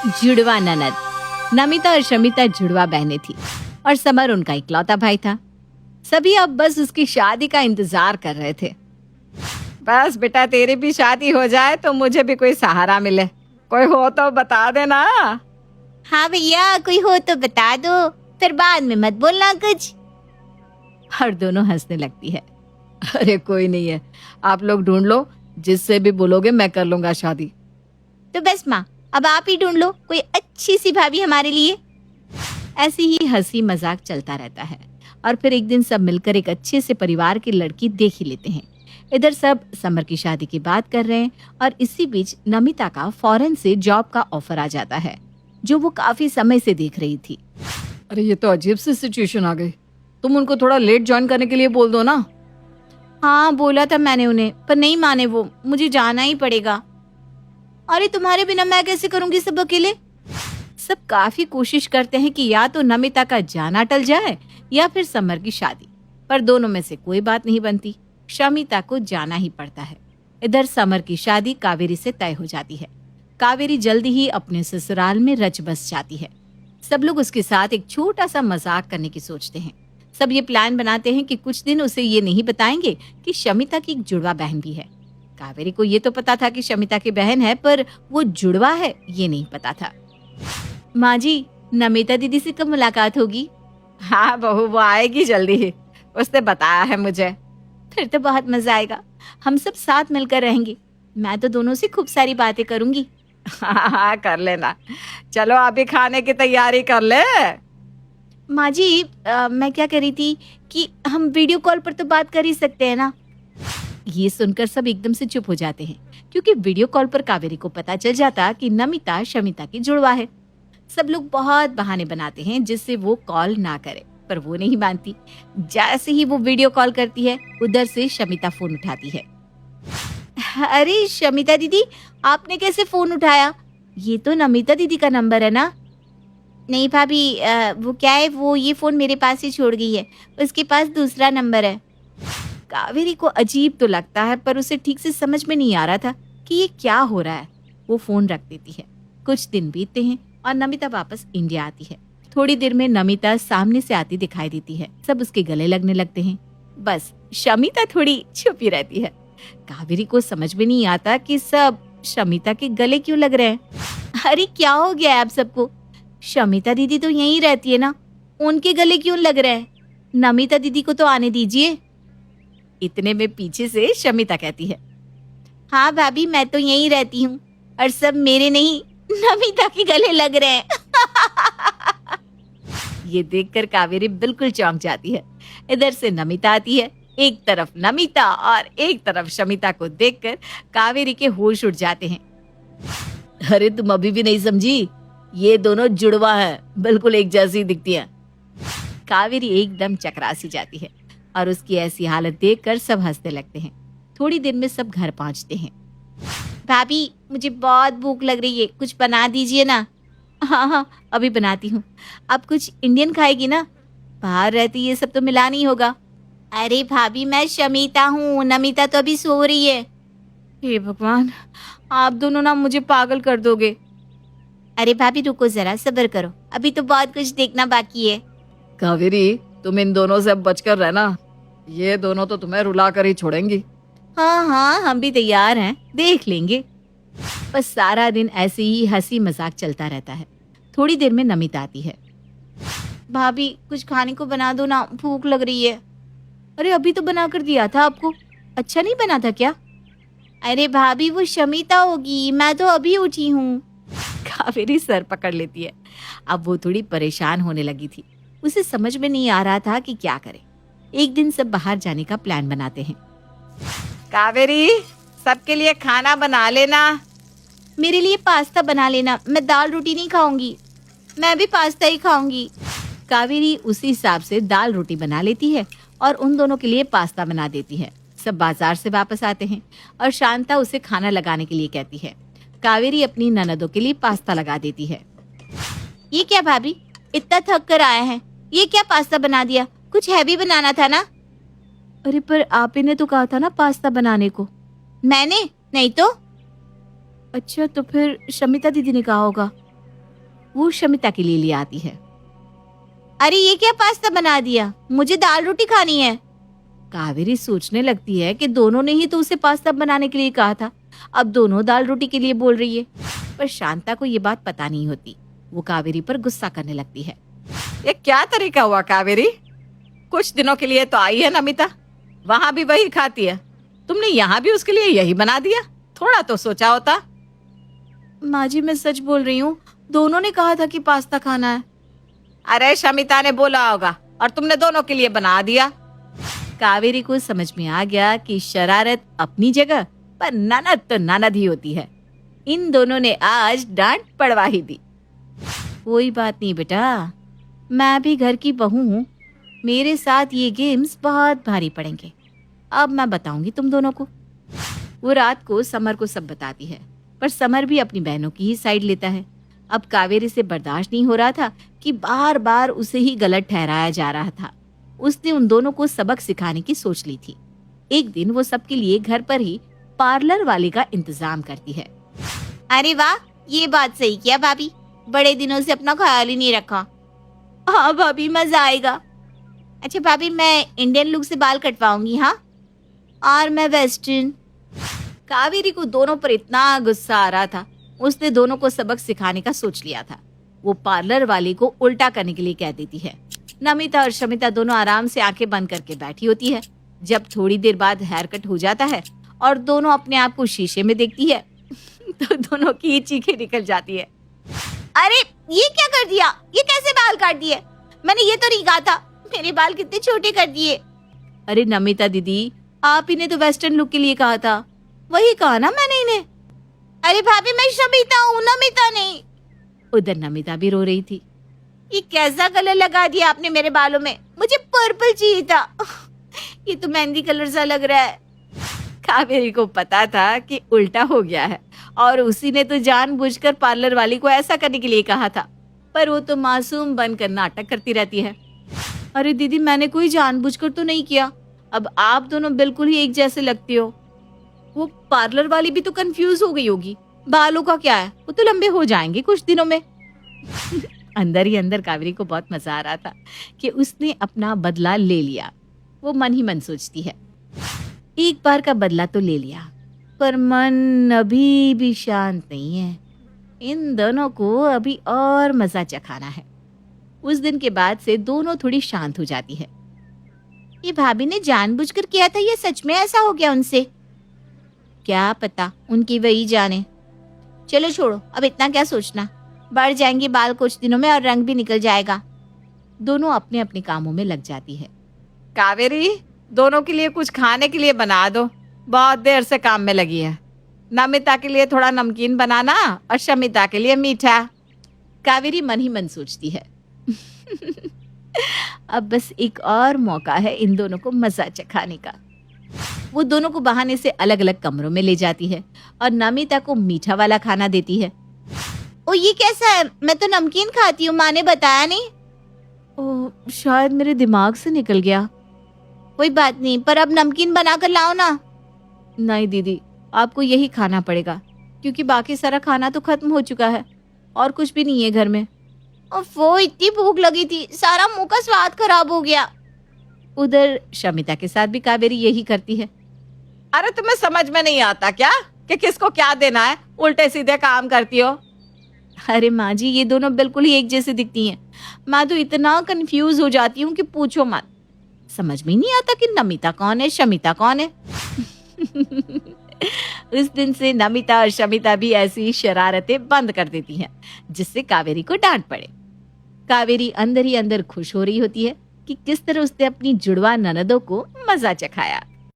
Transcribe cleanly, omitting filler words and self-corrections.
जुड़वा ननद। नमिता और शमिता जुड़वा बहनें थी और समर उनका इकलौता भाई था। सभी अब बस उसकी शादी का इंतजार कर रहे थे। बस बेटा, तेरी भी शादी हो जाए तो मुझे भी कोई सहारा मिले। कोई हो तो बता देना। हाँ भैया, कोई हो तो बता दो, फिर बाद में मत बोलना कुछ। और दोनों हंसने लगती है। अरे कोई नहीं है, आप लोग ढूंढ लो, जिससे भी बोलोगे मैं कर लूंगा शादी। तो बस माँ, अब आप ही ढूंढ लो कोई अच्छी सी भाभी हमारे लिए। ऐसी ही हंसी मजाक चलता रहता है और फिर एक दिन सब मिलकर एक अच्छे से परिवार की लड़की देख ही लेते हैं। इधर सब समर की शादी की बात कर रहे हैं और इसी बीच नमिता का फॉरेन से जॉब का ऑफर आ जाता है, जो वो काफी समय से देख रही थी। अरे ये तो अजीब सी सिचुएशन आ गई। तुम उनको थोड़ा लेट ज्वाइन करने के लिए बोल दो ना। हाँ बोला था मैंने उन्हें, पर नहीं माने वो, मुझे जाना ही पड़ेगा। अरे तुम्हारे बिना मैं कैसे करूंगी सब अकेले। सब काफी कोशिश करते हैं कि या तो नमिता का जाना टल जाए या फिर समर की शादी, पर दोनों में से कोई बात नहीं बनती। शमिता को जाना ही पड़ता है। इधर समर की शादी कावेरी से तय हो जाती है। कावेरी जल्दी ही अपने ससुराल में रच बस जाती है। सब लोग उसके साथ एक छोटा सा मजाक करने की सोचते हैं। सब ये प्लान बनाते हैं कि कुछ दिन उसे ये नहीं बताएंगे कि शमिता की एक जुड़वा बहन भी है। कावेरी को ये तो पता था कि शमिता की बहन है, पर वो जुड़वा है ये नहीं पता था। माँ जी, नमिता दीदी से कब मुलाकात होगी? हाँ बहू, वो आएगी जल्दी ही, उसने बताया है मुझे। फिर तो बहुत मजा आएगा, हम सब साथ मिलकर रहेंगे। मैं तो दोनों से खूब सारी बातें करूंगी। हाँ कर लेना। चलो अभी खाने की तैयारी कर ले। माँ जी, मैं क्या कह रही थी कि हम वीडियो कॉल पर तो बात कर ही सकते हैं ना। ये सुनकर सब एकदम से चुप हो जाते हैं, क्योंकि वीडियो कॉल पर कावेरी को पता चल जाता कि नमिता शमिता की जुड़वा है। सब लोग बहुत बहाने बनाते हैं जिससे वो कॉल ना करे, पर वो नहीं मानती। जैसे ही वो वीडियो कॉल करती है, उधर से शमिता फोन उठाती है। अरे शमिता दीदी, आपने कैसे फोन उठाया? ये तो नमिता दीदी का नंबर है ना? नहीं भाभी, वो क्या है, वो ये फोन मेरे पास ही छोड़ गई है, उसके पास दूसरा नंबर है। कावेरी को अजीब तो लगता है, पर उसे ठीक से समझ में नहीं आ रहा था कि ये क्या हो रहा है। वो फोन रख देती है। कुछ दिन बीतते हैं और नमिता वापस इंडिया आती है। थोड़ी देर में नमिता सामने से आती दिखाई देती है। सब उसके गले लगने लगते हैं। बस शमिता थोड़ी छुपी रहती है। कावेरी को समझ में नहीं आता कि सब शमिता के गले क्यों लग रहे हैं। अरे क्या हो गया है आप सबको? शमिता दीदी तो यहीं रहती है ना, उनके गले क्यों लग रहे हैं? नमिता दीदी को तो आने दीजिए। इतने में पीछे से शमिता कहती है, हाँ भाभी, मैं तो यहीं रहती हूँ और सब मेरे नहीं, नमिता के गले लग रहे हैं। ये देखकर कावेरी बिल्कुल चौंक जाती है। इधर से नमिता आती है। एक तरफ नमिता और एक तरफ शमिता को देखकर कावेरी के होश उड़ जाते हैं। अरे तुम अभी भी नहीं समझी? ये दोनों जुड़वा हैं, बिल्कुल एक जैसी दिखती हैं। कावेरी एकदम चकरा सी जाती है और उसकी ऐसी हालत देखकर सब हंसने लगते हैं। थोड़ी देर में सब घर पहुंचते हैं। भाभी, मुझे बहुत भूख लग रही है, कुछ बना दीजिए ना। हाँ हाँ, अभी बनाती हूँ। आप कुछ इंडियन खाएगी ना? बाहर रहती ये सब तो मिला नहीं होगा। अरे भाभी, मैं शमिता हूँ, नमिता तो अभी सो रही है। हे भगवान, आप दोनों ना मुझे पागल कर दोगे। अरे भाभी रुको जरा, सब्र करो, अभी तो बहुत कुछ देखना बाकी है। कावेरी, तुम इन दोनों से बचकर रहना, ये दोनों तो तुम्हें रुला कर ही छोड़ेंगी। हाँ हाँ, हम भी तैयार हैं, देख लेंगे। बस सारा दिन ऐसे ही हंसी मजाक चलता रहता है। थोड़ी देर में नमिता आती है। भाभी कुछ खाने को बना दो ना, भूख लग रही है। अरे अभी तो बना कर दिया था आपको, अच्छा नहीं बना था क्या? अरे भाभी, वो शमिता होगी, मैं तो अभी उठी हूँ। कावेरी सर पकड़ लेती है। अब वो थोड़ी परेशान होने लगी थी। उसे समझ में नहीं आ रहा था कि क्या करे। एक दिन सब बाहर जाने का प्लान बनाते हैं। कावेरी, सबके लिए खाना बना लेना। मेरे लिए पास्ता बना लेना, मैं दाल रोटी नहीं खाऊंगी। मैं भी पास्ता ही खाऊंगी। कावेरी उसी हिसाब से दाल रोटी बना लेती है और उन दोनों के लिए पास्ता बना देती है। सब बाजार से वापस आते हैं और शांता उसे खाना लगाने के लिए कहती है। कावेरी अपनी ननदों के लिए पास्ता लगा देती है। ये क्या भाभी, इतना थक कर आए हैं, ये क्या पास्ता बना दिया? कुछ हैवी बनाना था ना। अरे पर आप ही ने तो कहा था ना पास्ता बनाने को। मैंने नहीं तो। अच्छा, तो फिर शमिता दीदी ने कहा होगा। वो शमिता के लिए ले आती है। अरे ये क्या पास्ता बना दिया, मुझे दाल रोटी खानी है। कावेरी सोचने लगती है कि दोनों ने ही तो उसे पास्ता बनाने के लिए कहा था, अब दोनों दाल रोटी के लिए बोल रही है। पर शांता को ये बात पता नहीं होती। वो कावेरी पर गुस्सा करने लगती है। ये क्या तरीका हुआ कावेरी? कुछ दिनों के लिए तो आई है नमिता, वहां भी वही खाती है, तुमने यहाँ भी उसके लिए यही बना दिया? थोड़ा तो सोचा होता। माँ जी मैं सच बोल रही हूँ, दोनों ने कहा था कि पास्ता खाना है। अरे शमिता ने बोला होगा और तुमने दोनों के लिए बना दिया। कावेरी को समझ में आ गया कि शरारत अपनी जगह पर ननद तो ननद ही होती है। इन दोनों ने आज डांट पड़वा ही दी। कोई बात नहीं बेटा, मैं भी घर की बहू हूँ, मेरे साथ ये गेम्स बहुत भारी पड़ेंगे। अब मैं बताऊंगी तुम दोनों को। वो रात को समर को सब बताती है, पर समर भी अपनी बहनों की ही साइड लेता है। अब कावेरी से बर्दाश्त नहीं हो रहा था कि बार बार उसे ही गलत ठहराया जा रहा था। उसने उन दोनों को सबक सिखाने की सोच ली थी। एक दिन वो सबके लिए घर पर ही पार्लर वाले का इंतजाम करती है। अरे वाह, ये बात सही किया भाभी, बड़े दिनों से अपना ख्याल ही नहीं रखा। हाँ भाभी, मजा आएगा। अच्छा भाभी, मैं इंडियन लुक से बाल कटवाऊंगी। हाँ, और मैं वेस्टर्न। कावेरी को दोनों पर इतना गुस्सा आ रहा था, उसने दोनों को सबक सिखाने का सोच लिया था। वो पार्लर वाले को उल्टा करने के लिए कह देती है। नमिता और शमिता दोनों आराम से आंखें बंद करके बैठी होती है। जब थोड़ी देर बाद हेयर कट हो जाता है और दोनों अपने आप को शीशे में देखती है तो दोनों की चीखें निकल जाती है। अरे ये क्या कर दिया, ये कैसे बाल काट दिए? मैंने ये तो नहीं कहा था, मेरे बाल कितने छोटे कर दिए। अरे नमिता दीदी, आप ही ने तो वेस्टर्न लुक के लिए कहा था। वही कहा ना मैंने इन्हें। अरे भाभी, मैं शमिता हूँ, नमिता नहीं। उधर नमिता भी रो रही थी। ये कैसा कलर लगा दिया आपने मेरे बालों में, मुझे पर्पल चाहिए था। ये तो मेहंदी कलर सा लग रहा है। कावेरी को पता था कि उल्टा हो गया है और उसी ने तो जानबूझकर पार्लर वाली को ऐसा करने के लिए कहा था, पर वो तो मासूम बनकर नाटक करती रहती है। अरे दीदी, मैंने कोई जानबूझकर तो नहीं किया, अब आप दोनों बिल्कुल ही एक जैसे लगती हो। वो पार्लर वाली भी तो कंफ्यूज हो गई होगी, बालों का क्या है, वो तो लंबे हो जाएंगे कुछ दिनों में। अंदर ही अंदर कावेरी को बहुत मजा आ रहा था कि उसने अपना बदला ले लिया। वो मन ही मन सोचती है, एक बार का बदला तो ले लिया, पर मन अभी भी शांत नहीं है। इन दोनों को अभी और मजा चखाना है। उस दिन के बाद से दोनों थोड़ी शांत हो जाती है। ये भाभी ने जानबूझकर किया था, ये सच में ऐसा हो गया उनसे? क्या पता, उनकी वही जाने। चलो छोड़ो, अब इतना क्या सोचना, बढ़ जाएंगे बाल कुछ दिनों में और रंग भी निकल जाएगा। दोनों अपने अपने कामों में लग जाती है। कावेरी, दोनों के लिए कुछ खाने के लिए बना दो, बहुत देर से काम में लगी है। नमिता के लिए थोड़ा नमकीन बनाना और शमिता के लिए मीठा। कावेरी मन ही मन सोचती है। अब बस एक और मौका है इन दोनों को मजा चखाने का। वो दोनों को बहाने से अलग अलग कमरों में ले जाती है और नमिता को मीठा वाला खाना देती है। ओ ये कैसा है, मैं तो नमकीन खाती हूँ, माँ ने बताया नहीं। ओह, शायद मेरे दिमाग से निकल गया। कोई बात नहीं, पर अब नमकीन बना कर लाओ ना। नहीं दीदी, आपको यही खाना पड़ेगा, क्योंकि बाकी सारा खाना तो खत्म हो चुका है और कुछ भी नहीं है घर में। वो इतनी भूख लगी थी, सारा मुंह का स्वाद खराब हो गया। उधर शमिता के साथ भी कावेरी यही करती है। अरे तुम्हें समझ में नहीं आता क्या कि किसको क्या देना है, उल्टे सीधे काम करती हो। अरे माँ जी, ये दोनों बिल्कुल ही एक जैसे दिखती हैं। मैं तो इतना कंफ्यूज हो जाती हूँ कि पूछो मत। समझ में नहीं आता कि नमिता कौन है, शमिता कौन है। उस दिन से नमिता और शमिता भी ऐसी शरारतें बंद कर देती हैं, जिससे कावेरी को डांट पड़े। कावेरी अंदर ही अंदर खुश हो रही होती है कि किस तरह उसने अपनी जुड़वा ननदों को मजा चखाया।